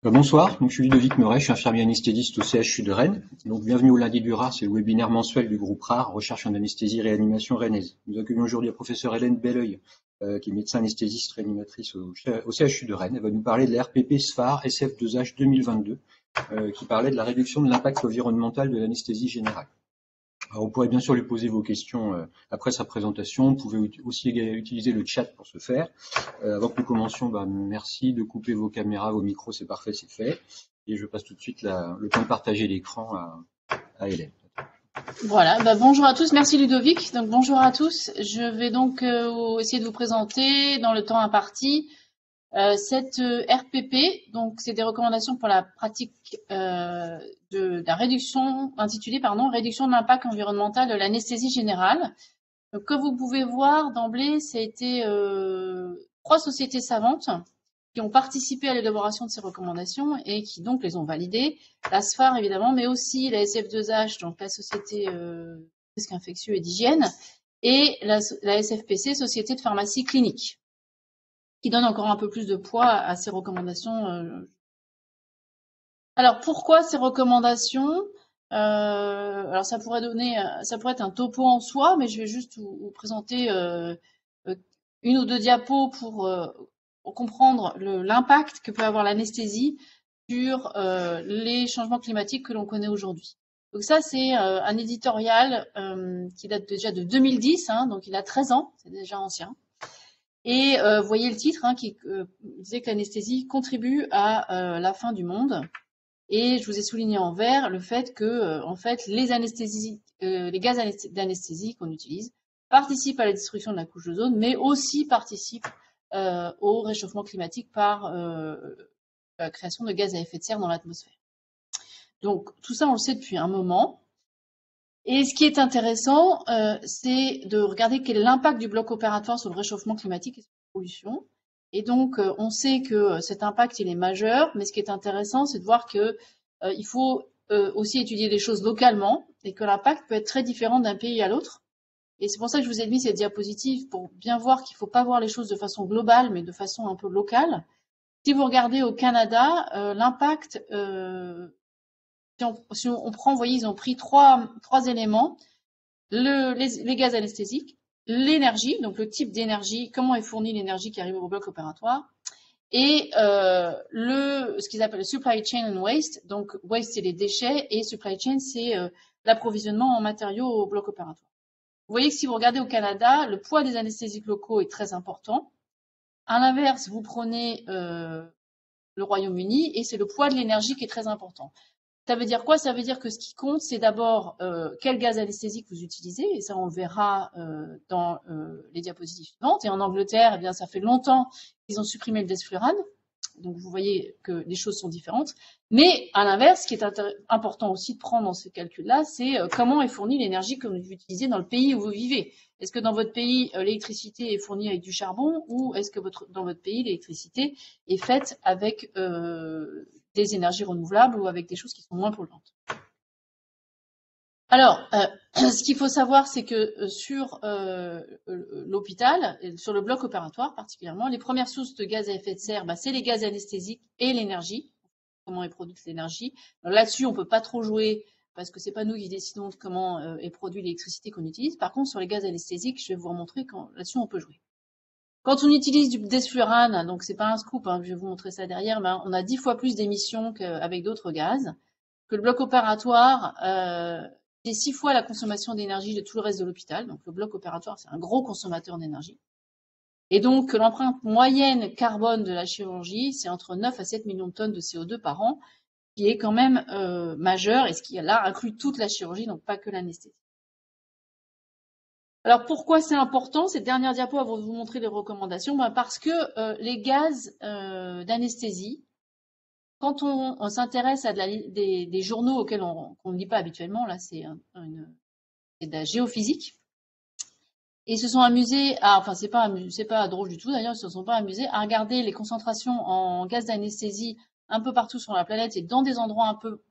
Bonsoir, donc je suis Ludovic Meuret, je suis infirmier anesthésiste au CHU de Rennes. Donc bienvenue au lundi du RAR, c'est le webinaire mensuel du groupe RAR, Recherche en anesthésie réanimation rennaise. Nous accueillons aujourd'hui la professeure Hélène Belleuil, qui est médecin anesthésiste réanimatrice au CHU de Rennes. Elle va nous parler de la RPP SFAR SF2H 2022, qui parlait de la réduction de l'impact environnemental de l'anesthésie générale. Alors, vous pourrez bien sûr lui poser vos questions après sa présentation. Vous pouvez aussi utiliser le chat pour ce faire. Avant que nous commencions, merci de couper vos caméras, vos micros, c'est parfait, c'est fait. Et je passe tout de suite le temps de partager l'écran à Hélène. Voilà, bonjour à tous, merci Ludovic. Donc bonjour à tous. Je vais donc essayer de vous présenter dans le temps imparti cette RPP. Donc c'est des recommandations pour la pratique de la réduction, intitulée réduction de l'impact environnemental de l'anesthésie générale. Donc comme vous pouvez voir d'emblée, ça a été 3 sociétés savantes qui ont participé à l'élaboration de ces recommandations et qui donc les ont validées. La SFAR évidemment, mais aussi la SF2H, donc la Société risque infectieux et d'hygiène, et la SFPC, Société de pharmacie clinique, qui donne encore un peu plus de poids à ces recommandations. Alors pourquoi ces recommandations? Alors ça pourrait être un topo en soi, mais je vais juste vous présenter une ou deux diapos pour comprendre l'impact que peut avoir l'anesthésie sur les changements climatiques que l'on connaît aujourd'hui. Donc ça, c'est un éditorial qui date déjà de 2010, donc il a 13 ans, c'est déjà ancien. Et vous voyez le titre qui disait que l'anesthésie contribue à la fin du monde. Et je vous ai souligné en vert le fait que, en fait, les gaz d'anesthésie qu'on utilise participent à la destruction de la couche d'ozone, mais aussi participent au réchauffement climatique par la création de gaz à effet de serre dans l'atmosphère. Donc tout ça, on le sait depuis un moment. Et ce qui est intéressant, c'est de regarder quel est l'impact du bloc opératoire sur le réchauffement climatique et sur la pollution. Et donc, on sait que cet impact, il est majeur, mais ce qui est intéressant, c'est de voir que il faut aussi étudier les choses localement et que l'impact peut être très différent d'un pays à l'autre. Et c'est pour ça que je vous ai mis cette diapositive pour bien voir qu'il ne faut pas voir les choses de façon globale, mais de façon un peu locale. Si vous regardez au Canada, l'impact, si on prend, vous voyez, ils ont pris trois éléments, les gaz anesthésiques, l'énergie, donc le type d'énergie, comment est fournie l'énergie qui arrive au bloc opératoire, et ce qu'ils appellent le supply chain and waste. Donc waste, c'est les déchets, et supply chain, c'est l'approvisionnement en matériaux au bloc opératoire. Vous voyez que si vous regardez au Canada, le poids des anesthésiques locaux est très important. À l'inverse, vous prenez le Royaume-Uni et c'est le poids de l'énergie qui est très important. Ça veut dire quoi? Ça veut dire que ce qui compte, c'est d'abord quel gaz anesthésique vous utilisez, et ça on le verra dans les diapositives suivantes. Et en Angleterre, eh bien, ça fait longtemps qu'ils ont supprimé le desflurane, donc vous voyez que les choses sont différentes. Mais à l'inverse, ce qui est important aussi de prendre dans ce calcul-là, c'est comment est fournie l'énergie que vous utilisez dans le pays où vous vivez. Est-ce que dans votre pays, l'électricité est fournie avec du charbon, ou est-ce que dans votre pays, l'électricité est faite avec des énergies renouvelables ou avec des choses qui sont moins polluantes? Alors, ce qu'il faut savoir, c'est que sur l'hôpital, sur le bloc opératoire particulièrement, les premières sources de gaz à effet de serre, c'est les gaz anesthésiques et l'énergie. Comment est produite l'énergie? Là-dessus, on peut pas trop jouer parce que c'est pas nous qui décidons de comment est produite l'électricité qu'on utilise. Par contre, sur les gaz anesthésiques, je vais vous remontrer là-dessus on peut jouer. Quand on utilise du desflurane, donc c'est pas un scoop, je vais vous montrer ça derrière, mais on a 10 fois plus d'émissions qu'avec d'autres gaz. Que le bloc opératoire, c'est 6 fois la consommation d'énergie de tout le reste de l'hôpital. Donc le bloc opératoire, c'est un gros consommateur d'énergie. Et donc l'empreinte moyenne carbone de la chirurgie, c'est entre 9 à 7 millions de tonnes de CO2 par an, qui est quand même majeur, et ce qui là inclut toute la chirurgie, donc pas que l'anesthésie. Alors pourquoi c'est important? Cette dernière diapo va vous montrer les recommandations. Parce que les gaz d'anesthésie, quand on s'intéresse à des journaux auxquels on ne lit pas habituellement, là c'est de la géophysique, et ils se sont amusés c'est pas drôle du tout d'ailleurs, ils se sont pas amusés à regarder les concentrations en gaz d'anesthésie un peu partout sur la planète et dans des endroits un peu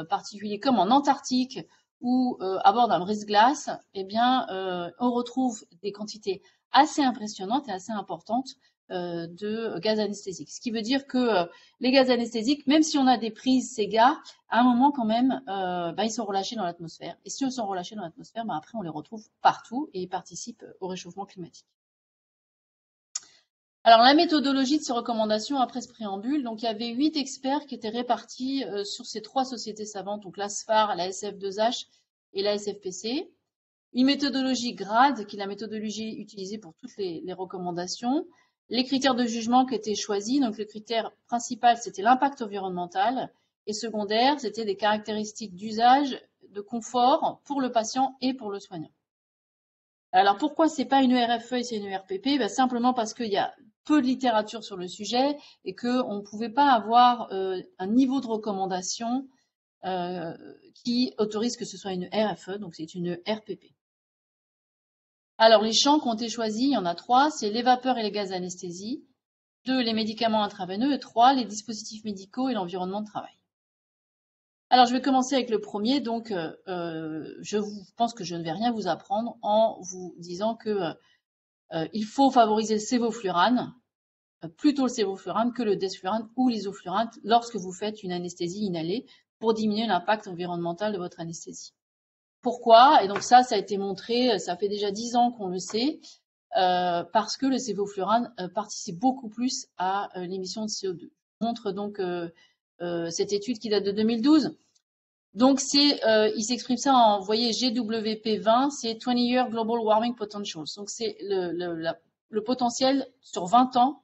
particuliers comme en Antarctique ou à bord d'un brise-glace. Eh bien, on retrouve des quantités assez impressionnantes et assez importantes de gaz anesthésiques. Ce qui veut dire que les gaz anesthésiques, même si on a des prises CEGA, à un moment quand même, ils sont relâchés dans l'atmosphère. Et si ils sont relâchés dans l'atmosphère, après on les retrouve partout et ils participent au réchauffement climatique. Alors la méthodologie de ces recommandations après ce préambule, donc il y avait 8 experts qui étaient répartis sur ces 3 sociétés savantes, donc l'ASFAR, la SF2H et la SFPC. Une méthodologie GRADE, qui est la méthodologie utilisée pour toutes les recommandations. Les critères de jugement qui étaient choisis, donc le critère principal c'était l'impact environnemental et secondaire c'était des caractéristiques d'usage, de confort pour le patient et pour le soignant. Alors pourquoi c'est pas une RFE et c'est une ERPP? Simplement parce qu'il y a peu de littérature sur le sujet et qu'on ne pouvait pas avoir un niveau de recommandation qui autorise que ce soit une RFE, donc c'est une RPP. Alors les champs qui ont été choisis, il y en a 3, c'est les vapeurs et les gaz d'anesthésie, 2 les médicaments intraveineux et 3 les dispositifs médicaux et l'environnement de travail. Alors je vais commencer avec le premier, donc je pense que je ne vais rien vous apprendre en vous disant que il faut favoriser le sévoflurane, plutôt le sévoflurane que le desflurane ou l'isoflurane lorsque vous faites une anesthésie inhalée pour diminuer l'impact environnemental de votre anesthésie. Pourquoi? Et donc ça a été montré, ça fait déjà 10 ans qu'on le sait, parce que le sévoflurane participe beaucoup plus à l'émission de CO2. Je montre donc cette étude qui date de 2012. Donc il s'exprime ça en, vous voyez, GWP20, c'est 20 Year Global Warming Potential. Donc c'est le potentiel sur 20 ans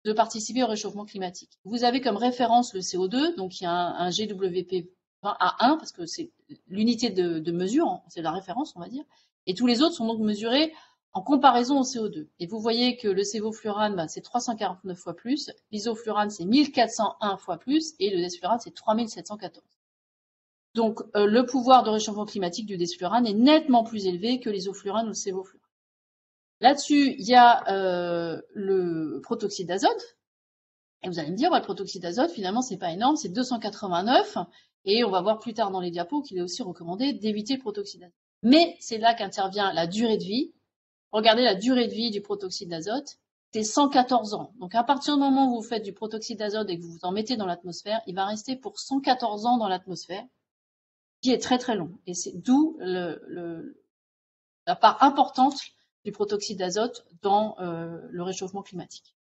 de participer au réchauffement climatique. Vous avez comme référence le CO2, donc il y a un GWP20 à 1, parce que c'est l'unité de mesure, c'est la référence, on va dire, et tous les autres sont donc mesurés en comparaison au CO2. Et vous voyez que le sévoflurane, c'est 349 fois plus, l'isoflurane, c'est 1401 fois plus, et le desflurane, c'est 3714. Donc, le pouvoir de réchauffement climatique du desflurane est nettement plus élevé que l'isoflurane ou le sévoflurane. Là-dessus, il y a le protoxyde d'azote. Et vous allez me dire, le protoxyde d'azote, finalement, c'est pas énorme, c'est 289. Et on va voir plus tard dans les diapos qu'il est aussi recommandé d'éviter le protoxyde d'azote. Mais c'est là qu'intervient la durée de vie. Regardez la durée de vie du protoxyde d'azote, c'est 114 ans. Donc à partir du moment où vous faites du protoxyde d'azote et que vous vous en mettez dans l'atmosphère, il va rester pour 114 ans dans l'atmosphère, qui est très très long. Et c'est d'où la part importante du protoxyde d'azote dans le réchauffement climatique.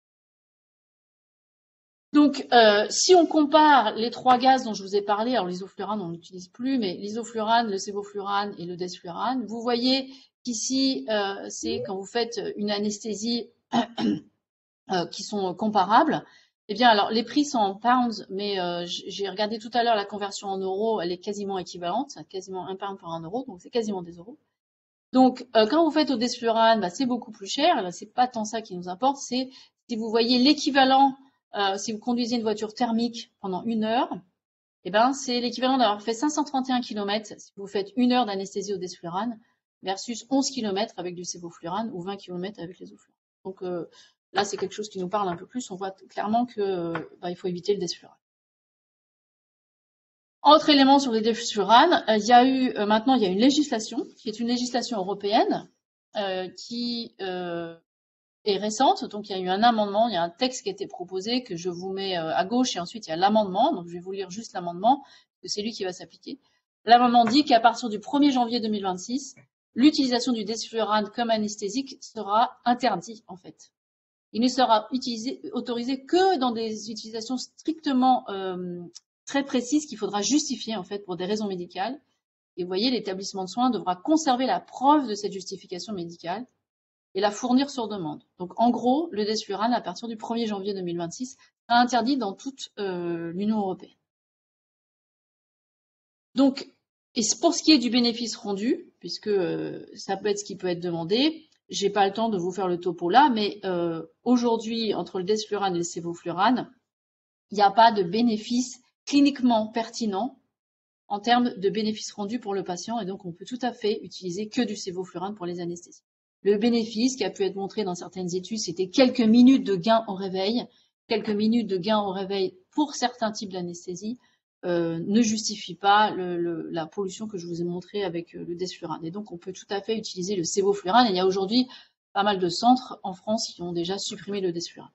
Donc, si on compare les 3 gaz dont je vous ai parlé, alors l'isoflurane on n'utilise plus, mais l'isoflurane, le sévoflurane et le desflurane, vous voyez qu'ici, c'est quand vous faites une anesthésie qui sont comparables. Eh bien, alors les prix sont en pounds, mais j'ai regardé tout à l'heure la conversion en euros, elle est quasiment équivalente, c'est quasiment 1 pound pour 1 euro, donc c'est quasiment des euros. Donc, quand vous faites au desflurane, c'est beaucoup plus cher. C'est pas tant ça qui nous importe, c'est si vous voyez l'équivalent. Si vous conduisez une voiture thermique pendant 1 heure, c'est l'équivalent d'avoir fait 531 km si vous faites 1 heure d'anesthésie au desflurane versus 11 km avec du sévoflurane ou 20 km avec les isoflurane. Donc là, c'est quelque chose qui nous parle un peu plus. On voit clairement que il faut éviter le desflurane. Autre élément sur les desfluranes, maintenant il y a une législation qui est une législation européenne qui est récente, donc il y a eu un amendement, il y a un texte qui a été proposé que je vous mets à gauche et ensuite il y a l'amendement, donc je vais vous lire juste l'amendement, que c'est lui qui va s'appliquer. L'amendement dit qu'à partir du 1er janvier 2026, l'utilisation du desflurane comme anesthésique sera interdit en fait. Il ne sera autorisé que dans des utilisations strictement très précises qu'il faudra justifier en fait pour des raisons médicales. Et vous voyez, l'établissement de soins devra conserver la preuve de cette justification médicale et la fournir sur demande. Donc en gros, le desflurane, à partir du 1er janvier 2026, sera interdit dans toute l'Union européenne. Donc, et pour ce qui est du bénéfice rendu, puisque ça peut être ce qui peut être demandé, j'ai pas le temps de vous faire le topo là, mais aujourd'hui, entre le desflurane et le sévoflurane, il n'y a pas de bénéfice cliniquement pertinent en termes de bénéfice rendu pour le patient, et donc on peut tout à fait utiliser que du sévoflurane pour les anesthésies. Le bénéfice qui a pu être montré dans certaines études, c'était quelques minutes de gain au réveil. Quelques minutes de gain au réveil pour certains types d'anesthésie ne justifie pas la pollution que je vous ai montrée avec le desflurane. Et donc, on peut tout à fait utiliser le sévoflurane. Et il y a aujourd'hui pas mal de centres en France qui ont déjà supprimé le desflurane.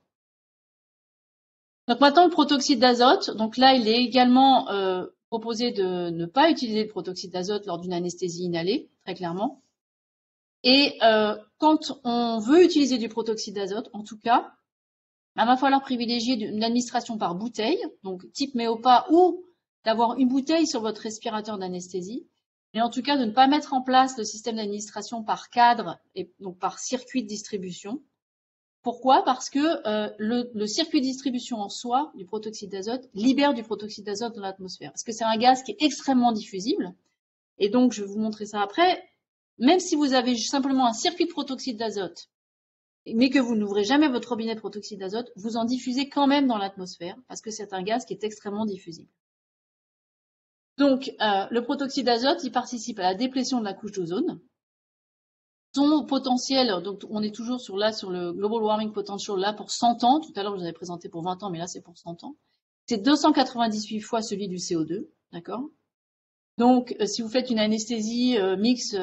Donc maintenant, le protoxyde d'azote. Donc là, il est également proposé de ne pas utiliser le protoxyde d'azote lors d'une anesthésie inhalée, très clairement. Et quand on veut utiliser du protoxyde d'azote, en tout cas, il va falloir privilégier une administration par bouteille, donc type Méopa, ou d'avoir une bouteille sur votre respirateur d'anesthésie, mais en tout cas de ne pas mettre en place le système d'administration par cadre et donc par circuit de distribution. Pourquoi? Parce que le circuit de distribution en soi du protoxyde d'azote libère du protoxyde d'azote dans l'atmosphère, parce que c'est un gaz qui est extrêmement diffusible, et donc je vais vous montrer ça après. Même si vous avez simplement un circuit de protoxyde d'azote, mais que vous n'ouvrez jamais votre robinet de protoxyde d'azote, vous en diffusez quand même dans l'atmosphère, parce que c'est un gaz qui est extrêmement diffusible. Donc, le protoxyde d'azote, il participe à la déplétion de la couche d'ozone. Son potentiel, donc on est toujours sur le Global Warming Potential, là pour 100 ans, tout à l'heure je vous avais présenté pour 20 ans, mais là c'est pour 100 ans. C'est 298 fois celui du CO2, d'accord? Donc, si vous faites une anesthésie mixte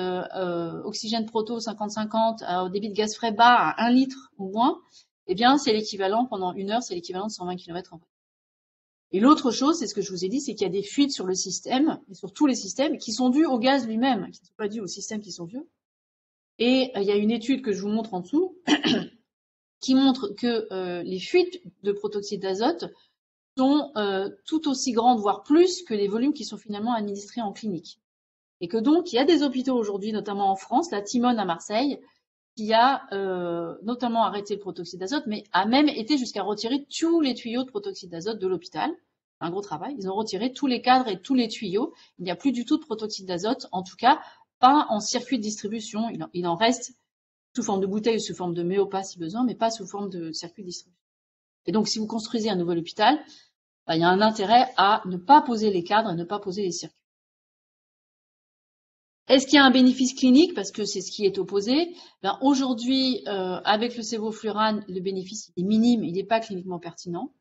oxygène proto 50-50 au débit de gaz frais bas à 1 litre ou moins, eh bien, c'est l'équivalent, pendant 1 heure, c'est l'équivalent de 120 km en voiture. Et l'autre chose, c'est ce que je vous ai dit, c'est qu'il y a des fuites sur le système, et sur tous les systèmes, qui sont dues au gaz lui-même, qui ne sont pas dues aux systèmes qui sont vieux. Et il y a une étude que je vous montre en dessous, qui montre que les fuites de protoxyde d'azote sont tout aussi grandes, voire plus, que les volumes qui sont finalement administrés en clinique. Et que donc, il y a des hôpitaux aujourd'hui, notamment en France, la Timone à Marseille, qui a notamment arrêté le protoxyde d'azote, mais a même été jusqu'à retirer tous les tuyaux de protoxyde d'azote de l'hôpital. Un gros travail. Ils ont retiré tous les cadres et tous les tuyaux. Il n'y a plus du tout de protoxyde d'azote, en tout cas, pas en circuit de distribution. Il en reste sous forme de bouteille ou sous forme de Méopa si besoin, mais pas sous forme de circuit de distribution. Et donc, si vous construisez un nouvel hôpital, il y a un intérêt à ne pas poser les cadres et ne pas poser les circuits. Est-ce qu'il y a un bénéfice clinique? Parce que c'est ce qui est opposé. Aujourd'hui, avec le sévoflurane, le bénéfice est minime, il n'est pas cliniquement pertinent.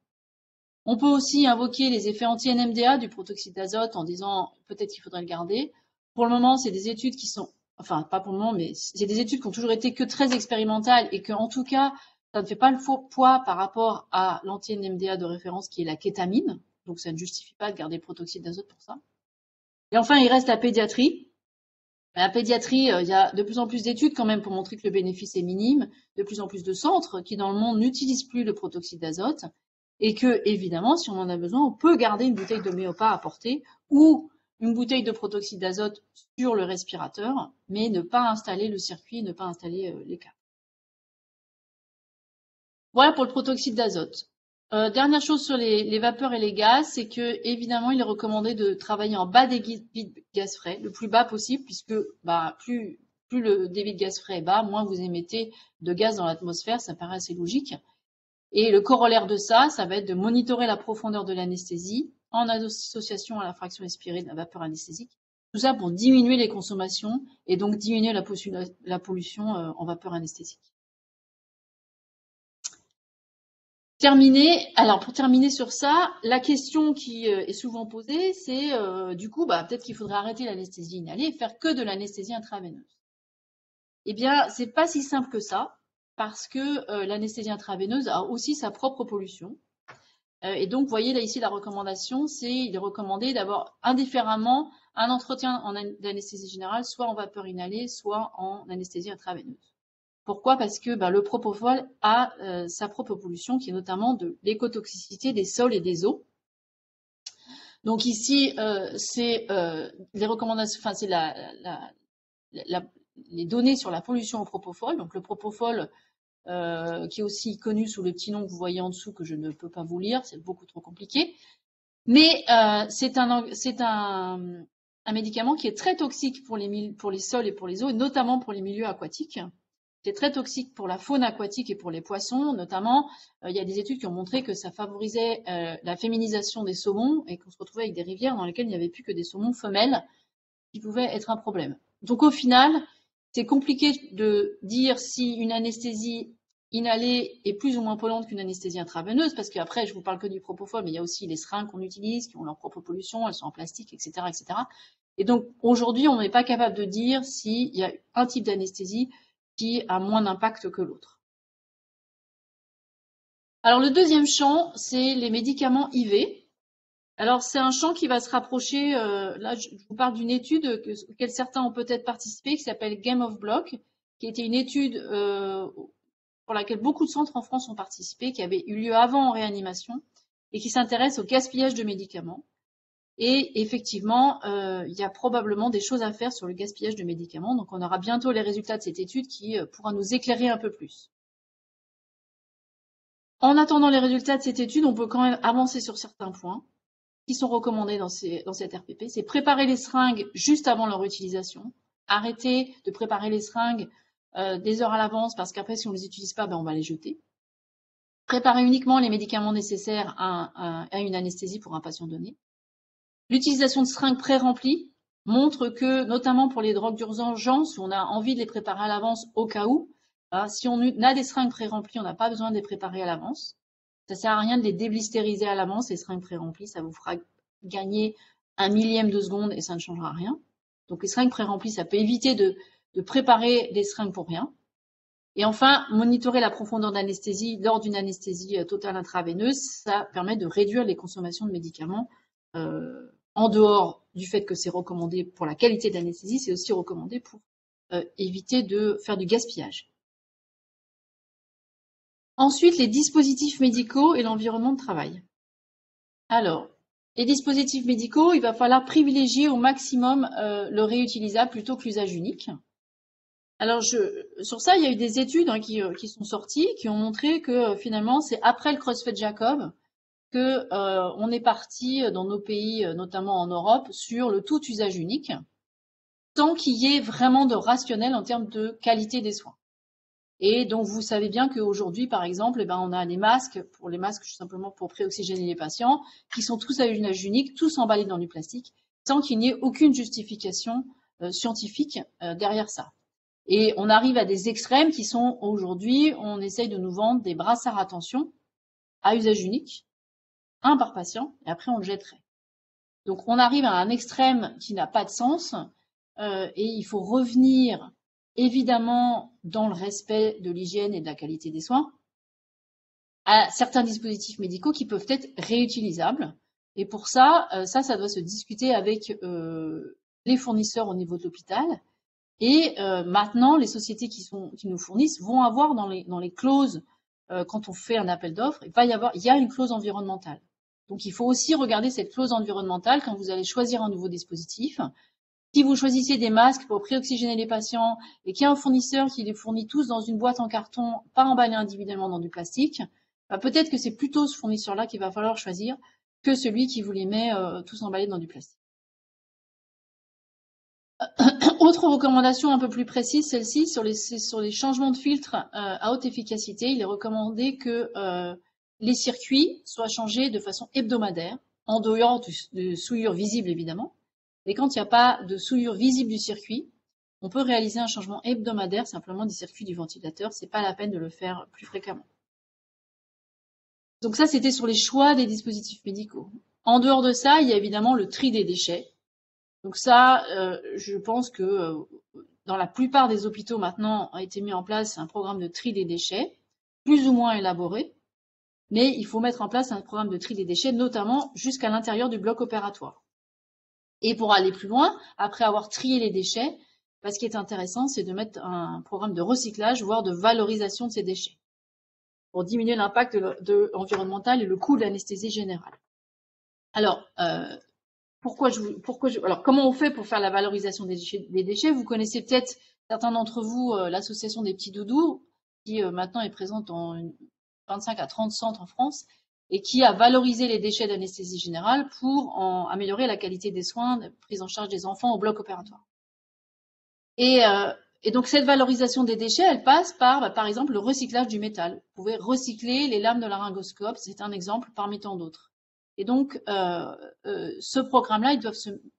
On peut aussi invoquer les effets anti-NMDA du protoxyde d'azote en disant peut-être qu'il faudrait le garder. Pour le moment, c'est des études qui sont, enfin pas pour le moment, mais c'est des études qui ont toujours été que très expérimentales et que en tout cas, ça ne fait pas le faux poids par rapport à l'anti-NMDA de référence qui est la kétamine. Donc ça ne justifie pas de garder le protoxyde d'azote pour ça. Et enfin, il reste la pédiatrie. La pédiatrie, il y a de plus en plus d'études quand même pour montrer que le bénéfice est minime, de plus en plus de centres qui dans le monde n'utilisent plus le protoxyde d'azote et que, évidemment, si on en a besoin, on peut garder une bouteille de Méopa à portée ou une bouteille de protoxyde d'azote sur le respirateur, mais ne pas installer le circuit, ne pas installer les câbles. Voilà pour le protoxyde d'azote. Dernière chose sur les vapeurs et les gaz, c'est que évidemment il est recommandé de travailler en bas débit de gaz frais, le plus bas possible, puisque plus le débit de gaz frais est bas, moins vous émettez de gaz dans l'atmosphère, ça paraît assez logique. Et le corollaire de ça, ça va être de monitorer la profondeur de l'anesthésie en association à la fraction expirée de la vapeur anesthésique. Tout ça pour diminuer les consommations et donc diminuer la pollution en vapeur anesthésique. Alors pour terminer sur ça, la question qui est souvent posée, c'est du coup, peut-être qu'il faudrait arrêter l'anesthésie inhalée et faire que de l'anesthésie intraveineuse. Eh bien, c'est pas si simple que ça, parce que l'anesthésie intraveineuse a aussi sa propre pollution. Et donc, vous voyez là ici la recommandation, il est recommandé d'avoir indifféremment un entretien d'anesthésie générale, soit en vapeur inhalée, soit en anesthésie intraveineuse. Pourquoi? Parce que le propofol a sa propre pollution, qui est notamment de l'écotoxicité des sols et des eaux. Donc ici, c'est les recommandations, enfin c'est les données sur la pollution au propofol. Donc le propofol, qui est aussi connu sous le petit nom que vous voyez en dessous, que je ne peux pas vous lire, c'est beaucoup trop compliqué. Mais c'est un médicament qui est très toxique pour les sols et pour les eaux, et notamment pour les milieux aquatiques. C'est très toxique pour la faune aquatique et pour les poissons, notamment. Il y a des études qui ont montré que ça favorisait la féminisation des saumons et qu'on se retrouvait avec des rivières dans lesquelles il n'y avait plus que des saumons femelles, qui pouvaient être un problème. Donc au final, c'est compliqué de dire si une anesthésie inhalée est plus ou moins polluante qu'une anesthésie intraveineuse, parce qu'après, je vous parle que du propofol, mais il y a aussi les seringues qu'on utilise, qui ont leur propre pollution, elles sont en plastique, etc., etc. Et donc aujourd'hui, on n'est pas capable de dire s'il y a un type d'anesthésie qui a moins d'impact que l'autre. Alors le deuxième champ, c'est les médicaments IV. Alors c'est un champ qui va se rapprocher, là je vous parle d'une étude auquel certains ont peut-être participé, qui s'appelle Game of Block, qui était une étude pour laquelle beaucoup de centres en France ont participé, qui avait eu lieu avant en réanimation, et qui s'intéresse au gaspillage de médicaments. Et effectivement, il y a probablement des choses à faire sur le gaspillage de médicaments, donc on aura bientôt les résultats de cette étude qui pourra nous éclairer un peu plus. En attendant les résultats de cette étude, on peut quand même avancer sur certains points qui sont recommandés dans cette RPP. C'est préparer les seringues juste avant leur utilisation. Arrêter de préparer les seringues des heures à l'avance parce qu'après, si on ne les utilise pas, ben, on va les jeter. Préparer uniquement les médicaments nécessaires à une anesthésie pour un patient donné. L'utilisation de seringues pré-remplies montre que, notamment pour les drogues d'urgence, où on a envie de les préparer à l'avance au cas où, si on a des seringues pré-remplies, on n'a pas besoin de les préparer à l'avance. Ça sert à rien de les déblistériser à l'avance, les seringues pré-remplies, ça vous fera gagner 1/1000 de seconde et ça ne changera rien. Donc les seringues pré-remplies, ça peut éviter de préparer les seringues pour rien. Et enfin, monitorer la profondeur d'anesthésie lors d'une anesthésie totale intraveineuse, ça permet de réduire les consommations de médicaments. En dehors du fait que c'est recommandé pour la qualité de l'anesthésie, c'est aussi recommandé pour éviter de faire du gaspillage. Ensuite, les dispositifs médicaux et l'environnement de travail. Alors, les dispositifs médicaux, il va falloir privilégier au maximum le réutilisable plutôt que l'usage unique. Alors, sur ça, il y a eu des études qui sont sorties, qui ont montré que finalement, c'est après le CrossFit Jacob que on est parti dans nos pays, notamment en Europe, sur le tout usage unique, tant qu'il y ait vraiment de rationnel en termes de qualité des soins. Et donc, vous savez bien qu'aujourd'hui, par exemple, eh ben, on a des masques, pour les masques simplement pour préoxygéner les patients, qui sont tous à usage unique, tous emballés dans du plastique, sans qu'il n'y ait aucune justification scientifique derrière ça. Et on arrive à des extrêmes qui sont aujourd'hui, on essaye de nous vendre des brassards à tension à usage unique, un par patient, et après on le jetterait. Donc on arrive à un extrême qui n'a pas de sens, et il faut revenir évidemment dans le respect de l'hygiène et de la qualité des soins, à certains dispositifs médicaux qui peuvent être réutilisables. Et pour ça, ça doit se discuter avec les fournisseurs au niveau de l'hôpital. Et maintenant, les sociétés qui nous fournissent vont avoir dans les clauses, quand on fait un appel d'offres, il y a une clause environnementale. Donc il faut aussi regarder cette clause environnementale quand vous allez choisir un nouveau dispositif. Si vous choisissez des masques pour préoxygéner les patients et qu'il y a un fournisseur qui les fournit tous dans une boîte en carton, pas emballés individuellement dans du plastique, peut-être que c'est plutôt ce fournisseur-là qu'il va falloir choisir que celui qui vous les met tous emballés dans du plastique. Autre recommandation un peu plus précise, celle-ci, sur les changements de filtre à haute efficacité, il est recommandé que les circuits soient changés de façon hebdomadaire, en dehors de souillure visible évidemment. Et quand il n'y a pas de souillure visible du circuit, on peut réaliser un changement hebdomadaire simplement des circuits du ventilateur. C'est pas la peine de le faire plus fréquemment. Donc ça, c'était sur les choix des dispositifs médicaux. En dehors de ça, il y a évidemment le tri des déchets. Donc ça, je pense que dans la plupart des hôpitaux maintenant a été mis en place un programme de tri des déchets, plus ou moins élaboré, mais il faut mettre en place un programme de tri des déchets, notamment jusqu'à l'intérieur du bloc opératoire. Et pour aller plus loin, après avoir trié les déchets, ce qui est intéressant, c'est de mettre un programme de recyclage, voire de valorisation de ces déchets, pour diminuer l'impact environnemental et le coût de l'anesthésie générale. Alors, alors, comment on fait pour faire la valorisation des déchets? Vous connaissez peut-être, certains d'entre vous, l'association des petits doudous, qui maintenant est présente dans 25 à 30 centres en France, et qui a valorisé les déchets d'anesthésie générale pour améliorer la qualité des soins de prise en charge des enfants au bloc opératoire. Et donc cette valorisation des déchets, elle passe par exemple, le recyclage du métal. Vous pouvez recycler les lames de laryngoscope, c'est un exemple parmi tant d'autres. Et donc ce programme-là, il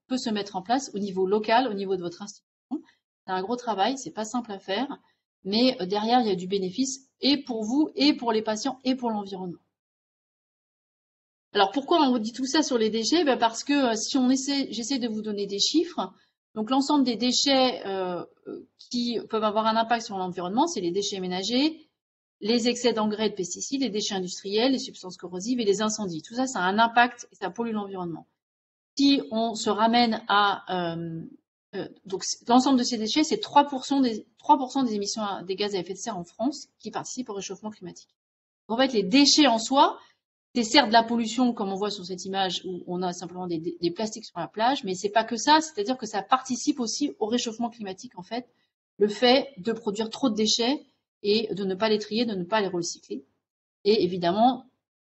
peut se mettre en place au niveau local, au niveau de votre institution. C'est un gros travail, c'est pas simple à faire, mais derrière il y a du bénéfice et pour vous, et pour les patients, et pour l'environnement. Alors pourquoi on vous dit tout ça sur les déchets? Parce que si j'essaie de vous donner des chiffres, Donc l'ensemble des déchets qui peuvent avoir un impact sur l'environnement, c'est les déchets ménagers, les excès d'engrais et de pesticides, les déchets industriels, les substances corrosives et les incendies. Tout ça, ça a un impact et ça pollue l'environnement. Si on se ramène à donc l'ensemble de ces déchets, c'est 3% des émissions des gaz à effet de serre en France qui participent au réchauffement climatique. En fait, les déchets en soi, c'est certes de la pollution, comme on voit sur cette image où on a simplement des plastiques sur la plage, mais c'est pas que ça, c'est-à-dire que ça participe aussi au réchauffement climatique, en fait, le fait de produire trop de déchets et de ne pas les trier, de ne pas les recycler. Et évidemment,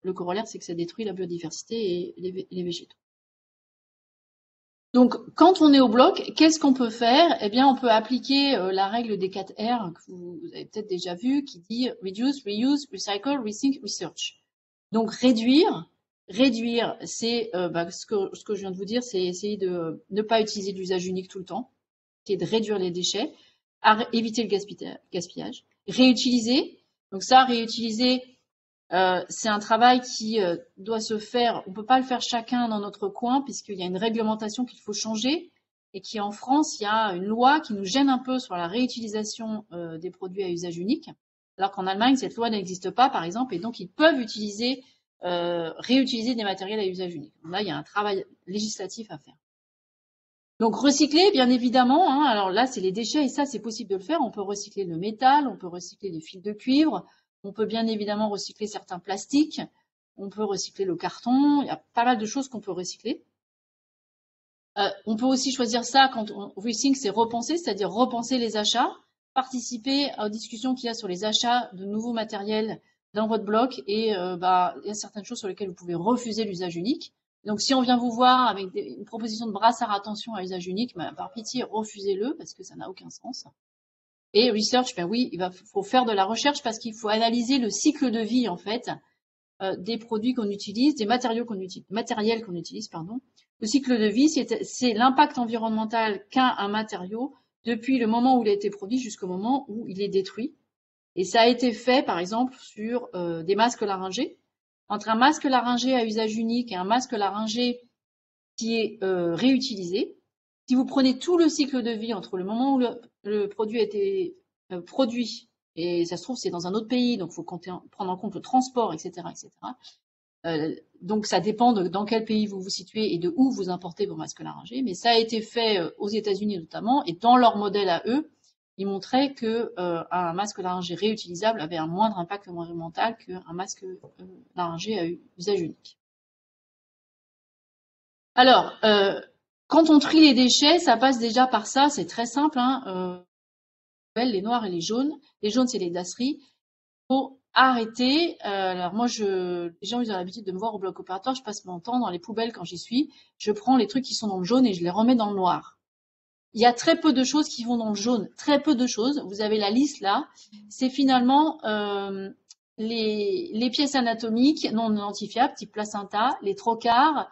le corollaire, c'est que ça détruit la biodiversité et les végétaux. Donc, quand on est au bloc, qu'est-ce qu'on peut faire? Eh bien, on peut appliquer la règle des 4 R que vous avez peut-être déjà vu, qui dit Reduce, Reuse, Recycle, Rethink, Research. Donc, réduire, c'est ce que je viens de vous dire, c'est essayer de ne pas utiliser l'usage unique tout le temps, qui est de réduire les déchets, éviter le gaspillage. Réutiliser, donc ça, réutiliser, c'est un travail qui doit se faire, on ne peut pas le faire chacun dans notre coin puisqu'il y a une réglementation qu'il faut changer et qui en France, il y a une loi qui nous gêne un peu sur la réutilisation des produits à usage unique, alors qu'en Allemagne, cette loi n'existe pas, par exemple, et donc ils peuvent réutiliser des matériels à usage unique. Donc là, il y a un travail législatif à faire. Donc recycler, bien évidemment, hein, alors là, c'est les déchets et ça, c'est possible de le faire. On peut recycler le métal, on peut recycler les fils de cuivre, on peut bien évidemment recycler certains plastiques, on peut recycler le carton, il y a pas mal de choses qu'on peut recycler. On peut aussi choisir ça quand on rethink, c'est repenser, c'est-à-dire repenser les achats, participer aux discussions qu'il y a sur les achats de nouveaux matériels dans votre bloc et il y a certaines choses sur lesquelles vous pouvez refuser l'usage unique. Donc si on vient vous voir avec une proposition de brassard à tension à usage unique, par pitié, refusez-le parce que ça n'a aucun sens. Et research, oui, faut faire de la recherche parce qu'il faut analyser le cycle de vie en fait des produits qu'on utilise, des matériels qu'on utilise, pardon. Le cycle de vie, c'est l'impact environnemental qu'a un matériau depuis le moment où il a été produit jusqu'au moment où il est détruit. Et ça a été fait, par exemple, sur des masques laryngés. Entre un masque laryngé à usage unique et un masque laryngé qui est réutilisé, si vous prenez tout le cycle de vie entre le moment où le produit a été produit, et ça se trouve c'est dans un autre pays, donc il faut prendre en compte le transport, etc., etc. Donc ça dépend de dans quel pays vous vous situez et de où vous importez vos masques laryngés, mais ça a été fait aux États-Unis notamment, et dans leur modèle à eux, ils montraient que un masque laryngé réutilisable avait un moindre impact environnemental qu'un masque laryngé à usage unique. Alors, quand on trie les déchets, ça passe déjà par ça, c'est très simple, hein, les noirs et les jaunes. Les jaunes, c'est les dasseries. Il faut arrêter. Alors moi, les gens ils ont l'habitude de me voir au bloc opératoire, je passe mon temps dans les poubelles quand j'y suis. Je prends les trucs qui sont dans le jaune et je les remets dans le noir. Il y a très peu de choses qui vont dans le jaune, très peu de choses. Vous avez la liste là. C'est finalement les pièces anatomiques non identifiables, type placenta, les trocars,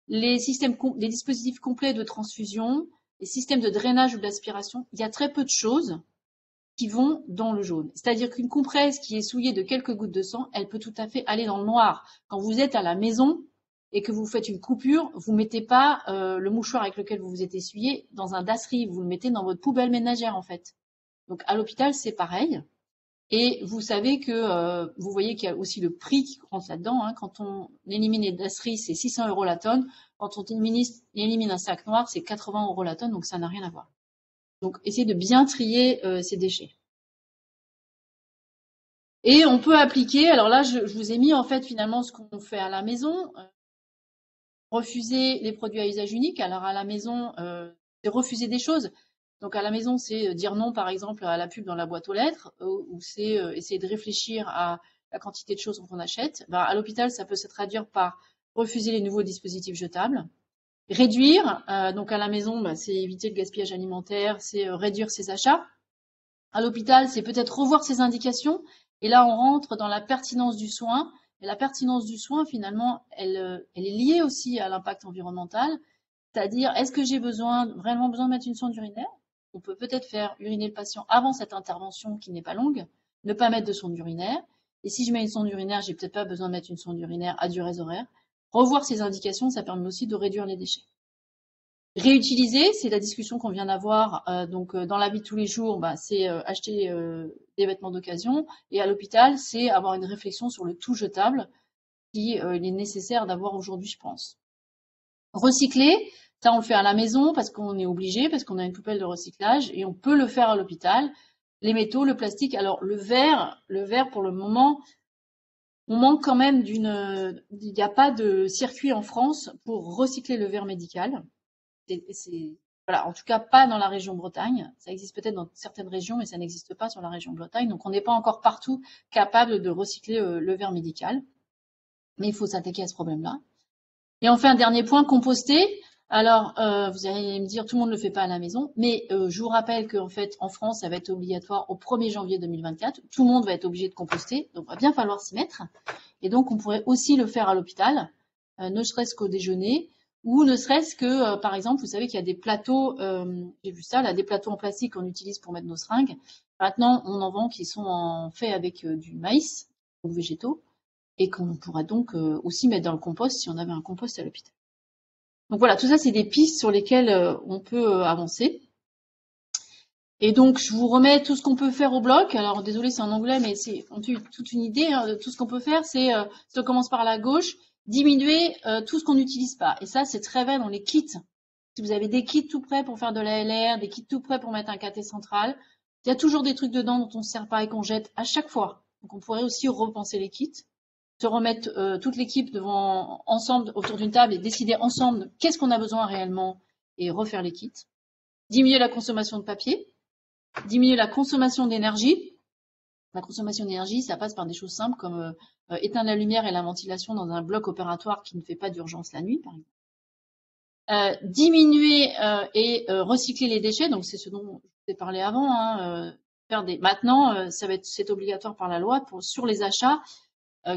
les dispositifs complets de transfusion, les systèmes de drainage ou d'aspiration. Il y a très peu de choses qui vont dans le jaune. C'est-à-dire qu'une compresse qui est souillée de quelques gouttes de sang, elle peut tout à fait aller dans le noir. Quand vous êtes à la maison et que vous faites une coupure, vous mettez pas le mouchoir avec lequel vous vous êtes essuyé dans un dasserie, vous le mettez dans votre poubelle ménagère en fait. Donc à l'hôpital, c'est pareil. Et vous savez que vous voyez qu'il y a aussi le prix qui rentre là-dedans. Hein. Quand on élimine les dasseries, c'est 600 € la tonne. Quand on élimine un sac noir, c'est 80 € la tonne, donc ça n'a rien à voir. Donc, essayez de bien trier ces déchets. Et on peut appliquer, alors là, je vous ai mis en fait finalement ce qu'on fait à la maison. Refuser les produits à usage unique. Alors à la maison, c'est refuser des choses. Donc à la maison, c'est dire non par exemple à la pub dans la boîte aux lettres, ou c'est essayer de réfléchir à la quantité de choses qu'on achète. À l'hôpital, ça peut se traduire par refuser les nouveaux dispositifs jetables. Réduire, donc à la maison, c'est éviter le gaspillage alimentaire, c'est réduire ses achats. À l'hôpital, c'est peut-être revoir ses indications. Et là, on rentre dans la pertinence du soin. Et la pertinence du soin, finalement, elle est liée aussi à l'impact environnemental. C'est-à-dire, est-ce que j'ai vraiment besoin de mettre une sonde urinaire? On peut peut-être faire uriner le patient avant cette intervention qui n'est pas longue, ne pas mettre de sonde urinaire. Et si je mets une sonde urinaire, j'ai peut-être pas besoin de mettre une sonde urinaire à durée horaire. Revoir ces indications, ça permet aussi de réduire les déchets. Réutiliser, c'est la discussion qu'on vient d'avoir. Donc, dans la vie de tous les jours, c'est acheter des vêtements d'occasion. Et à l'hôpital, c'est avoir une réflexion sur le tout jetable qu'il est nécessaire d'avoir aujourd'hui, je pense. Recycler, ça on le fait à la maison parce qu'on est obligé, parce qu'on a une poubelle de recyclage, et on peut le faire à l'hôpital. Les métaux, le plastique. Alors le verre pour le moment, on manque quand même il n'y a pas de circuit en France pour recycler le verre médical. Voilà, en tout cas pas dans la région Bretagne. Ça existe peut-être dans certaines régions, mais ça n'existe pas sur la région Bretagne. Donc on n'est pas encore partout capable de recycler le verre médical. Mais il faut s'attaquer à ce problème-là. Et enfin, un dernier point, composter. Alors, vous allez me dire, tout le monde ne le fait pas à la maison, mais je vous rappelle qu'en fait, en France, ça va être obligatoire au 1er janvier 2024. Tout le monde va être obligé de composter, donc il va bien falloir s'y mettre. Et donc, on pourrait aussi le faire à l'hôpital, ne serait-ce qu'au déjeuner, ou ne serait-ce que, par exemple, vous savez qu'il y a des plateaux, j'ai vu ça, là, des plateaux en plastique qu'on utilise pour mettre nos seringues. Maintenant, on en vend qui sont faits avec du maïs ou végétaux, et qu'on pourra donc aussi mettre dans le compost si on avait un compost à l'hôpital. Donc voilà, tout ça, c'est des pistes sur lesquelles on peut avancer. Et donc, je vous remets tout ce qu'on peut faire au bloc. Alors, désolé, c'est en anglais, mais c'est toute une idée de tout ce qu'on peut faire. Ça commence par la gauche, diminuer tout ce qu'on n'utilise pas. Et ça, c'est très vrai dans les kits. Si vous avez des kits tout prêts pour faire de la LR, des kits tout prêts pour mettre un cathé central, il y a toujours des trucs dedans dont on ne se sert pas et qu'on jette à chaque fois. Donc, on pourrait aussi repenser les kits, se remettre toute l'équipe devant ensemble autour d'une table et décider ensemble qu'est-ce qu'on a besoin réellement et refaire les kits. Diminuer la consommation de papier, diminuer la consommation d'énergie. La consommation d'énergie, ça passe par des choses simples comme éteindre la lumière et la ventilation dans un bloc opératoire qui ne fait pas d'urgence la nuit, par exemple. Diminuer et recycler les déchets, donc c'est ce dont je vous ai parlé avant. Maintenant, c'est obligatoire par la loi sur les achats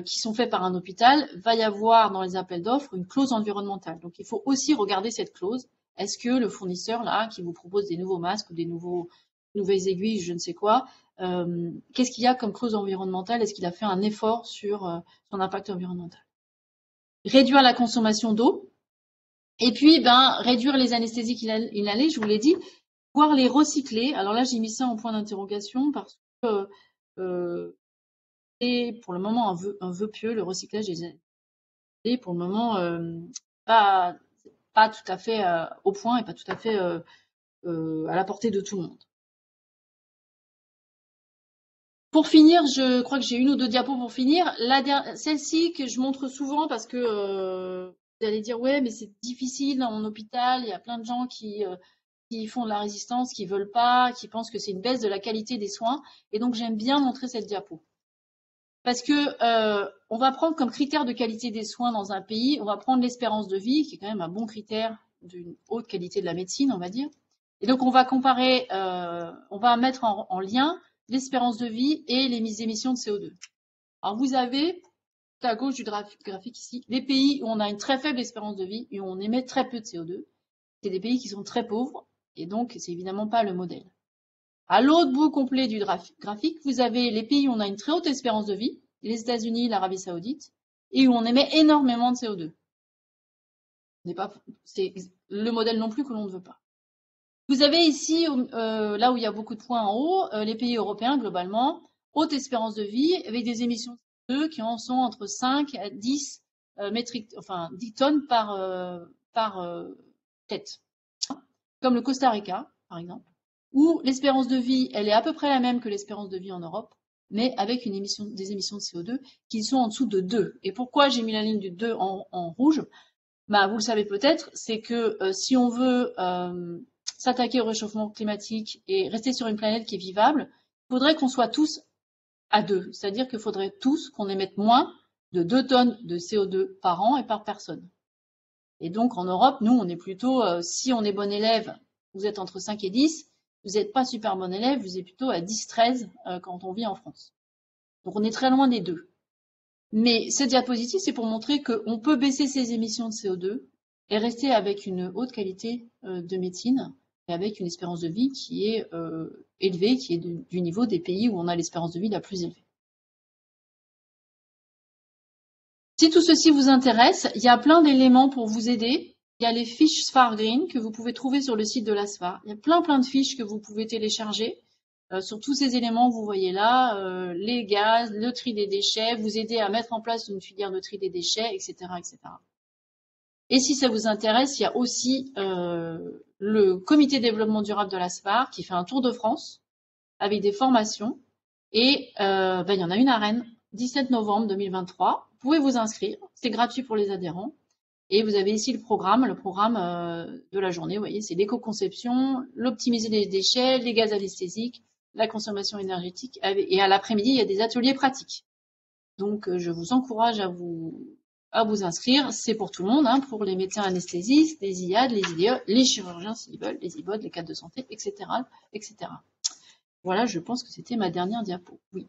qui sont faits par un hôpital, va y avoir dans les appels d'offres une clause environnementale. Donc il faut aussi regarder cette clause. Est-ce que le fournisseur là qui vous propose des nouveaux masques ou des nouvelles aiguilles, je ne sais quoi, qu'est-ce qu'il y a comme clause environnementale? Est-ce qu'il a fait un effort sur son impact environnemental? Réduire la consommation d'eau. Et puis, réduire les anesthésies inhalées, je vous l'ai dit, voire les recycler. Alors là, j'ai mis ça en point d'interrogation parce que et pour le moment un vœu pieux, le recyclage des anesthésies, pour le moment pas tout à fait au point et pas tout à fait à la portée de tout le monde. Pour finir, je crois que j'ai une ou deux diapos pour finir. Celle-ci que je montre souvent parce que vous allez dire ouais mais c'est difficile dans mon hôpital, il y a plein de gens qui font de la résistance, qui veulent pas, qui pensent que c'est une baisse de la qualité des soins, et donc j'aime bien montrer cette diapo. Parce que on va prendre comme critère de qualité des soins dans un pays, on va prendre l'espérance de vie, qui est quand même un bon critère d'une haute qualité de la médecine, on va dire. Et donc on va comparer, on va mettre en lien l'espérance de vie et les émissions de CO2. Alors vous avez, à gauche du graphique ici, les pays où on a une très faible espérance de vie et où on émet très peu de CO2. C'est des pays qui sont très pauvres, et donc c'est évidemment pas le modèle. À l'autre bout complet du graphique, vous avez les pays où on a une très haute espérance de vie, les États-Unis, l'Arabie Saoudite, et où on émet énormément de CO2. C'est le modèle non plus que l'on ne veut pas. Vous avez ici, là où il y a beaucoup de points en haut, les pays européens globalement, haute espérance de vie, avec des émissions de CO2 qui en sont entre 5 à 10 10 tonnes par tête. Comme le Costa Rica, par exemple, où l'espérance de vie, elle est à peu près la même que l'espérance de vie en Europe, mais avec des émissions de CO2 qui sont en dessous de 2. Et pourquoi j'ai mis la ligne du 2 en rouge? Vous le savez peut-être, c'est que si on veut s'attaquer au réchauffement climatique et rester sur une planète qui est vivable, il faudrait qu'on soit tous à 2. C'est-à-dire qu'il faudrait tous qu'on émette moins de 2 tonnes de CO2 par an et par personne. Et donc en Europe, nous, on est plutôt, si on est bon élève, vous êtes entre 5 et 10, vous n'êtes pas super bon élève, vous êtes plutôt à 10-13 quand on vit en France. Donc on est très loin des deux. Mais cette diapositive, c'est pour montrer qu'on peut baisser ses émissions de CO2 et rester avec une haute qualité de médecine et avec une espérance de vie qui est élevée, qui est du niveau des pays où on a l'espérance de vie la plus élevée. Si tout ceci vous intéresse, il y a plein d'éléments pour vous aider. il y a les fiches SFAR Green que vous pouvez trouver sur le site de la SFAR. Il y a plein de fiches que vous pouvez télécharger sur tous ces éléments que vous voyez là, les gaz, le tri des déchets, vous aider à mettre en place une filière de tri des déchets, etc., etc. Et si ça vous intéresse, il y a aussi le comité développement durable de la SFAR qui fait un tour de France avec des formations. Et il y en a une à Rennes, 17 novembre 2023. Vous pouvez vous inscrire, c'est gratuit pour les adhérents. Et vous avez ici le programme de la journée. Vous voyez, c'est l'éco-conception, l'optimiser les déchets, les gaz anesthésiques, la consommation énergétique. Et à l'après-midi, il y a des ateliers pratiques. Donc, je vous encourage à vous inscrire. C'est pour tout le monde, hein, pour les médecins anesthésistes, les IAD, les IDE, les chirurgiens s'ils veulent, les IBOD, les cadres de santé, etc., etc. Voilà, je pense que c'était ma dernière diapo. Oui.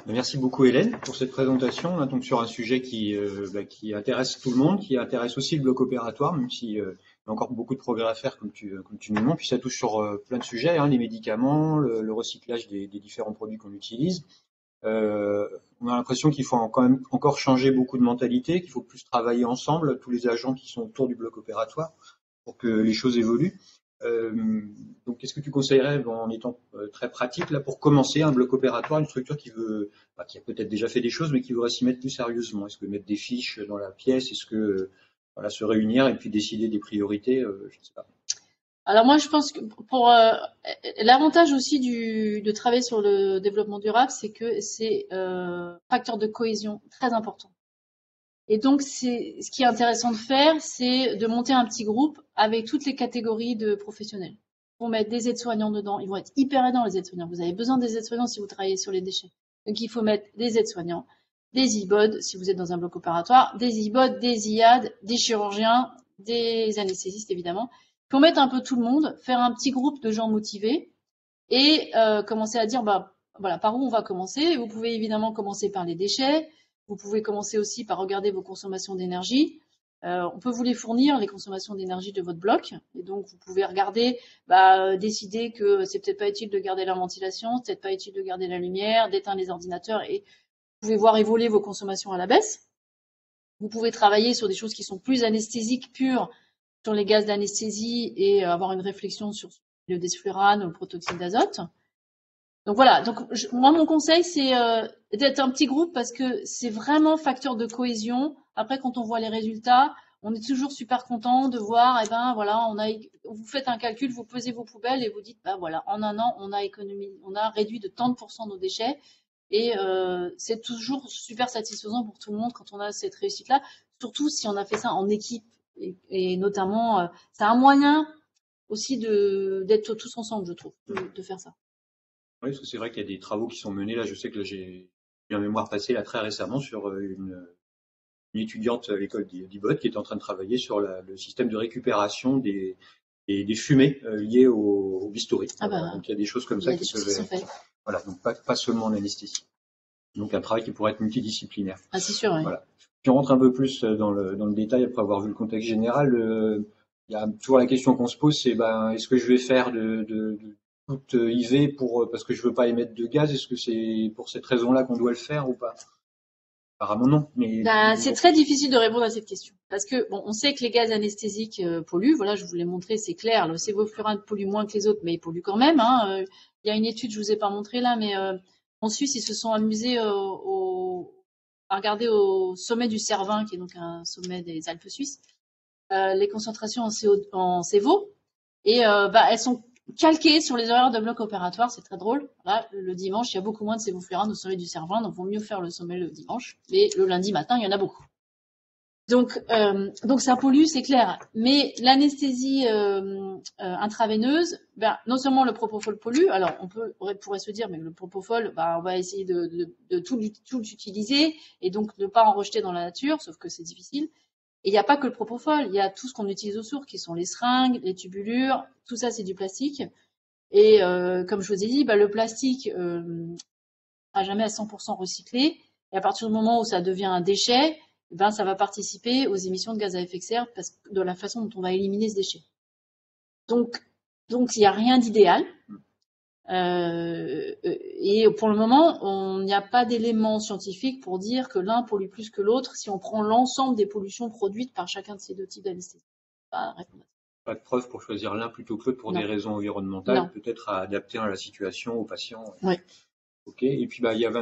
Merci beaucoup Hélène pour cette présentation. On est donc sur un sujet qui intéresse tout le monde, qui intéresse aussi le bloc opératoire, même s'il y a encore beaucoup de progrès à faire comme tu nous montres. Puis ça touche sur plein de sujets, hein, les médicaments, le recyclage des différents produits qu'on utilise. On a l'impression qu'il faut quand même encore changer beaucoup de mentalité, qu'il faut plus travailler ensemble, tous les agents qui sont autour du bloc opératoire, pour que les choses évoluent. Donc, qu'est-ce que tu conseillerais, en étant très pratique, là, pour commencer un bloc opératoire, une structure qui a peut-être déjà fait des choses, mais qui voudrait s'y mettre plus sérieusement? Est-ce que mettre des fiches dans la pièce? Est-ce que se réunir et puis décider des priorités? Je ne sais pas. Alors moi, je pense que pour l'avantage aussi de travailler sur le développement durable, c'est que c'est facteur de cohésion très important. Et donc, ce qui est intéressant de faire, c'est de monter un petit groupe avec toutes les catégories de professionnels. On va mettre des aides-soignants dedans. Ils vont être hyper aidants, les aides-soignants. Vous avez besoin des aides-soignants si vous travaillez sur les déchets. Donc, il faut mettre des aides-soignants, des IBOD, si vous êtes dans un bloc opératoire, des IBOD, des IAD, des chirurgiens, des anesthésistes, évidemment. Il faut mettre un peu tout le monde, faire un petit groupe de gens motivés et commencer à dire, voilà, par où on va commencer. Vous pouvez évidemment commencer par les déchets. Vous pouvez commencer aussi par regarder vos consommations d'énergie. On peut vous les fournir, les consommations d'énergie de votre bloc. Et donc, vous pouvez regarder, décider que c'est peut-être pas utile de garder la ventilation, c'est peut-être pas utile de garder la lumière, d'éteindre les ordinateurs. Et vous pouvez voir évoluer vos consommations à la baisse. Vous pouvez travailler sur des choses qui sont plus anesthésiques pures, sur les gaz d'anesthésie et avoir une réflexion sur le desflurane ou le protoxyde d'azote. Donc voilà, donc moi mon conseil c'est d'être un petit groupe parce que c'est vraiment facteur de cohésion. Après quand on voit les résultats, on est toujours super content de voir, voilà, vous faites un calcul, vous pesez vos poubelles et vous dites, voilà, en un an on a réduit de tant de % nos déchets et c'est toujours super satisfaisant pour tout le monde quand on a cette réussite-là, surtout si on a fait ça en équipe et notamment c'est un moyen aussi d'être tous ensemble, je trouve, de faire ça. Oui, parce que c'est vrai qu'il y a des travaux qui sont menés. Là, je sais que j'ai eu en mémoire passé là très récemment sur une étudiante à l'école d'IBOD qui est en train de travailler sur le système de récupération des fumées liées au bistouri. Donc il y a des choses comme ça qui peuvent être. Voilà, donc pas seulement en anesthésie. Donc un travail qui pourrait être multidisciplinaire. Ah, c'est sûr, oui. Voilà. Si on rentre un peu plus dans le détail après avoir vu le contexte général, il y a toujours la question qu'on se pose, c'est est-ce que je vais faire de toute IV parce que je veux pas émettre de gaz? Est-ce que c'est pour cette raison-là qu'on doit le faire ou pas? Apparemment non. Mais c'est très difficile de répondre à cette question parce que on sait que les gaz anesthésiques polluent. Voilà, je vous l'ai montré, c'est clair. Le sévoflurane pollue moins que les autres, mais il pollue quand même. Il y a une étude, je vous ai pas montré là, mais en Suisse, ils se sont amusés à regarder au sommet du Cervin, qui est donc un sommet des Alpes suisses, les concentrations en Sévo, et elles sont calquées sur les horaires de bloc opératoire. C'est très drôle. Là, le dimanche, il y a beaucoup moins de sévoflurane au sommet du Cervin, donc vaut mieux faire le sommet le dimanche. Et le lundi matin, il y en a beaucoup. Donc ça pollue, c'est clair. Mais l'anesthésie intraveineuse, non seulement le propofol pollue, alors on pourrait se dire, mais le propofol, on va essayer de tout l'utiliser et donc ne pas en rejeter dans la nature, sauf que c'est difficile. Et il n'y a pas que le propofol, il y a tout ce qu'on utilise aux sources, qui sont les seringues, les tubulures, tout ça c'est du plastique. Et comme je vous ai dit, le plastique n'a jamais à 100% recyclé. Et à partir du moment où ça devient un déchet, ça va participer aux émissions de gaz à effet de serre de la façon dont on va éliminer ce déchet. Donc il n'y a rien d'idéal. Et pour le moment, il n'y a pas d'éléments scientifiques pour dire que l'un pollue plus que l'autre si on prend l'ensemble des pollutions produites par chacun de ces deux types d'anesthésie. Pas de preuve pour choisir l'un plutôt que l'autre pour des raisons environnementales, peut-être à adapter à la situation, aux patients. Oui. Ok. Et puis il y avait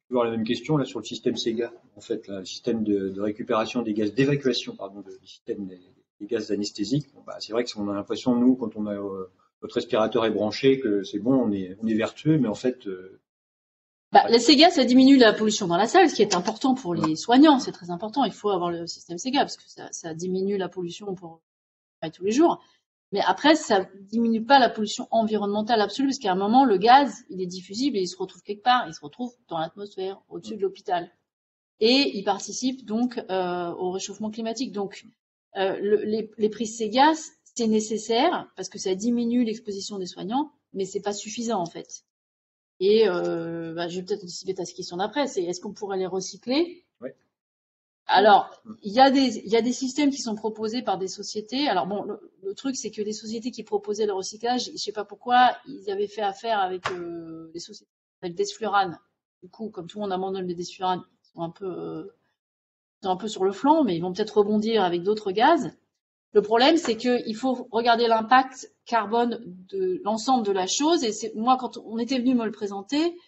toujours la même question là sur le système SEGA, en fait, là, le système de récupération des gaz, d'évacuation, pardon, du système des gaz anesthésiques. Bon, c'est vrai que on a l'impression, nous, quand on a notre respirateur est branché, que c'est bon, on est vertueux, mais en fait. La SEGA, ça diminue la pollution dans la salle, ce qui est important pour les soignants, c'est très important. Il faut avoir le système SEGA parce que ça diminue la pollution pour tous les jours. Mais après, ça diminue pas la pollution environnementale absolue, parce qu'à un moment, le gaz, il est diffusible et il se retrouve quelque part, il se retrouve dans l'atmosphère, au-dessus de l'hôpital. Et il participe donc au réchauffement climatique. Donc, les prises SEGA, c'est nécessaire parce que ça diminue l'exposition des soignants, mais c'est pas suffisant en fait. Et je vais peut-être anticiper ta question d'après, c'est est-ce qu'on pourrait les recycler? Oui. Alors, il y a des systèmes qui sont proposés par des sociétés. Alors bon, le truc c'est que les sociétés qui proposaient le recyclage, je sais pas pourquoi, ils avaient fait affaire avec des sociétés avec Desflurane. Du coup, comme tout le monde abandonne les Desflurane, ils sont un peu sur le flanc, mais ils vont peut-être rebondir avec d'autres gaz. Le problème, c'est qu'il faut regarder l'impact carbone de l'ensemble de la chose. Et moi, quand on était venu me le présenter,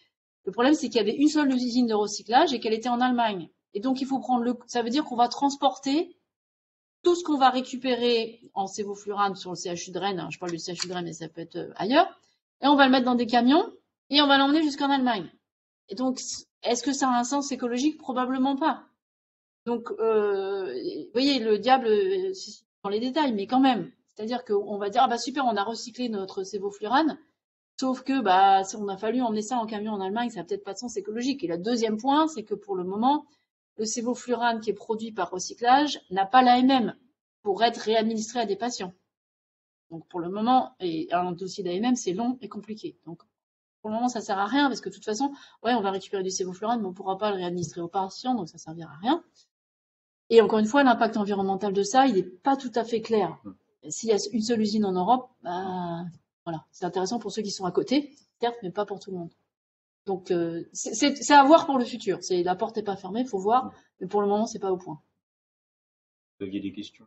le problème, c'est qu'il y avait une seule usine de recyclage et qu'elle était en Allemagne. Et donc, il faut ça veut dire qu'on va transporter tout ce qu'on va récupérer en sévoflurane sur le CHU de Rennes. Je parle du CHU de Rennes, mais ça peut être ailleurs. Et on va le mettre dans des camions et on va l'emmener jusqu'en Allemagne. Et donc, est-ce que ça a un sens écologique? Probablement pas. Donc, vous voyez, le diable, c'est dans les détails, mais quand même. C'est-à-dire qu'on va dire, super, on a recyclé notre sévoflurane, sauf que, si on a fallu emmener ça en camion en Allemagne, ça n'a peut-être pas de sens écologique. Et le deuxième point, c'est que pour le moment, le sévoflurane qui est produit par recyclage n'a pas l'AMM pour être réadministré à des patients. Donc, pour le moment, et un dossier d'AMM, c'est long et compliqué. Donc, pour le moment, ça sert à rien, parce que de toute façon, on va récupérer du sévoflurane, mais on ne pourra pas le réadministrer aux patients, donc ça servira à rien. Et encore une fois, l'impact environnemental de ça, il n'est pas tout à fait clair. S'il y a une seule usine en Europe, voilà, c'est intéressant pour ceux qui sont à côté, certes, mais pas pour tout le monde. Donc, c'est à voir pour le futur. La porte n'est pas fermée, il faut voir, mais pour le moment, c'est pas au point. Vous aviez des questions?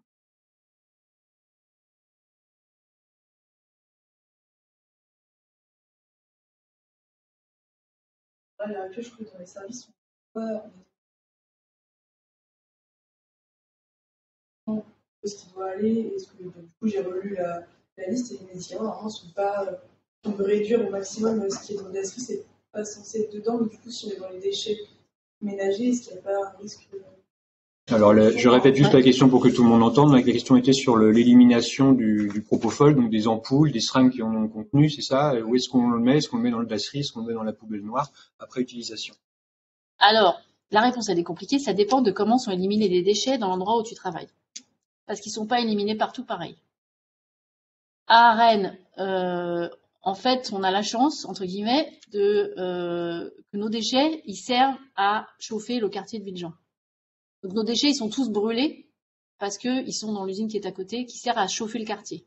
Là, je trouve que dans les services sont pas ce qui doit aller. Est-ce que du coup j'ai relu la liste et les médicaments normalement sont pas. On veut réduire au maximum ce qui est dans les gastriques, c'est pas censé être dedans, mais du coup si on est dans les déchets ménagers, est-ce qu'il n'y a pas un risque Alors, je répète juste la question pour que tout le monde entende. La question était sur l'élimination du propofol, donc des ampoules, des seringues qui en ont contenu, c'est ça? Où est-ce qu'on le met? Est-ce qu'on le met dans le dasserie? Est-ce qu'on le met dans la poubelle noire après utilisation? Alors, la réponse, elle est compliquée. Ça dépend de comment sont éliminés les déchets dans l'endroit où tu travailles. Parce qu'ils ne sont pas éliminés partout pareil. À Rennes, en fait, on a la chance, entre guillemets, que nos déchets, ils servent à chauffer le quartier de Villejean. Donc nos déchets, ils sont tous brûlés parce qu'ils sont dans l'usine qui est à côté, qui sert à chauffer le quartier.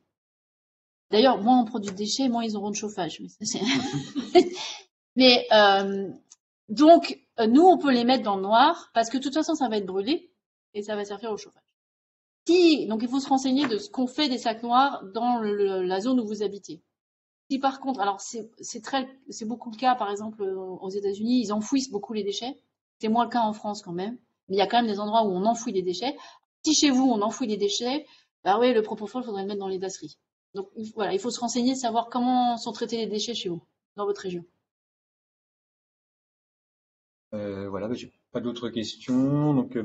D'ailleurs, moins on produit de déchets, moins ils auront de chauffage. Mais donc, nous, on peut les mettre dans le noir parce que de toute façon, ça va être brûlé et ça va servir au chauffage. Donc, il faut se renseigner de ce qu'on fait des sacs noirs dans la zone où vous habitez. Si par contre, alors c'est beaucoup le cas, par exemple, aux États-Unis, ils enfouissent beaucoup les déchets. C'est moins le cas en France quand même. Mais il y a quand même des endroits où on enfouit des déchets. Si chez vous, on enfouit des déchets, oui, le propofol, il faudrait le mettre dans les dasseries. Donc, voilà, il faut se renseigner, savoir comment sont traités les déchets chez vous, dans votre région. Voilà, j'ai pas d'autres questions. Donc,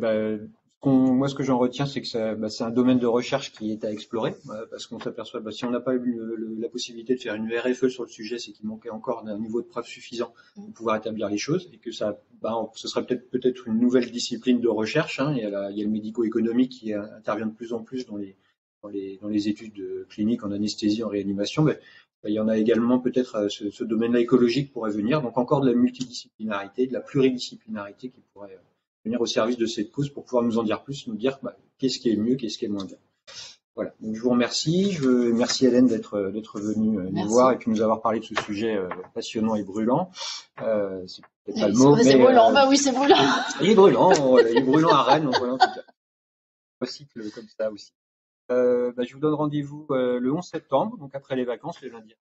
moi, ce que j'en retiens, c'est que c'est un domaine de recherche qui est à explorer, parce qu'on s'aperçoit, si on n'a pas eu la possibilité de faire une RFE sur le sujet, c'est qu'il manquait encore d'un niveau de preuve suffisant pour pouvoir établir les choses, et que ce serait peut-être une nouvelle discipline de recherche. Il y a le médico-économique qui intervient de plus en plus dans les études cliniques en anesthésie, en réanimation. Mais il y en a également peut-être ce domaine-là écologique pourrait venir, donc encore de la multidisciplinarité, de la pluridisciplinarité qui pourrait venir au service de cette cause pour pouvoir nous en dire plus, nous dire qu'est-ce qui est mieux, qu'est-ce qui est moins bien. Voilà, donc je vous remercie. Merci Hélène d'être venue nous voir et puis nous avoir parlé de ce sujet passionnant et brûlant. C'est peut-être pas le mot, c'est brûlant. Bah oui, c'est brûlant. Il est brûlant, voilà, il est brûlant à Rennes, donc voilà, en tout cas. Recycle comme ça aussi. Je vous donne rendez-vous le 11 septembre, donc après les vacances, le lundi.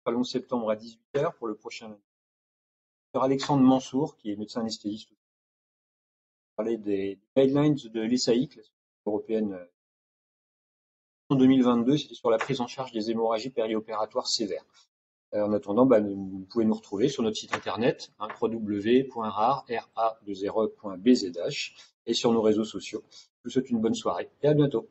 Le 11 septembre à 18h pour le prochain lundi. Alexandre Mansour, qui est médecin anesthésiste, parler des guidelines de l'ESAIC, la Société européenne. En 2022, c'était sur la prise en charge des hémorragies périopératoires sévères. En attendant, vous pouvez nous retrouver sur notre site internet, www.rar.bzh et sur nos réseaux sociaux. Je vous souhaite une bonne soirée et à bientôt.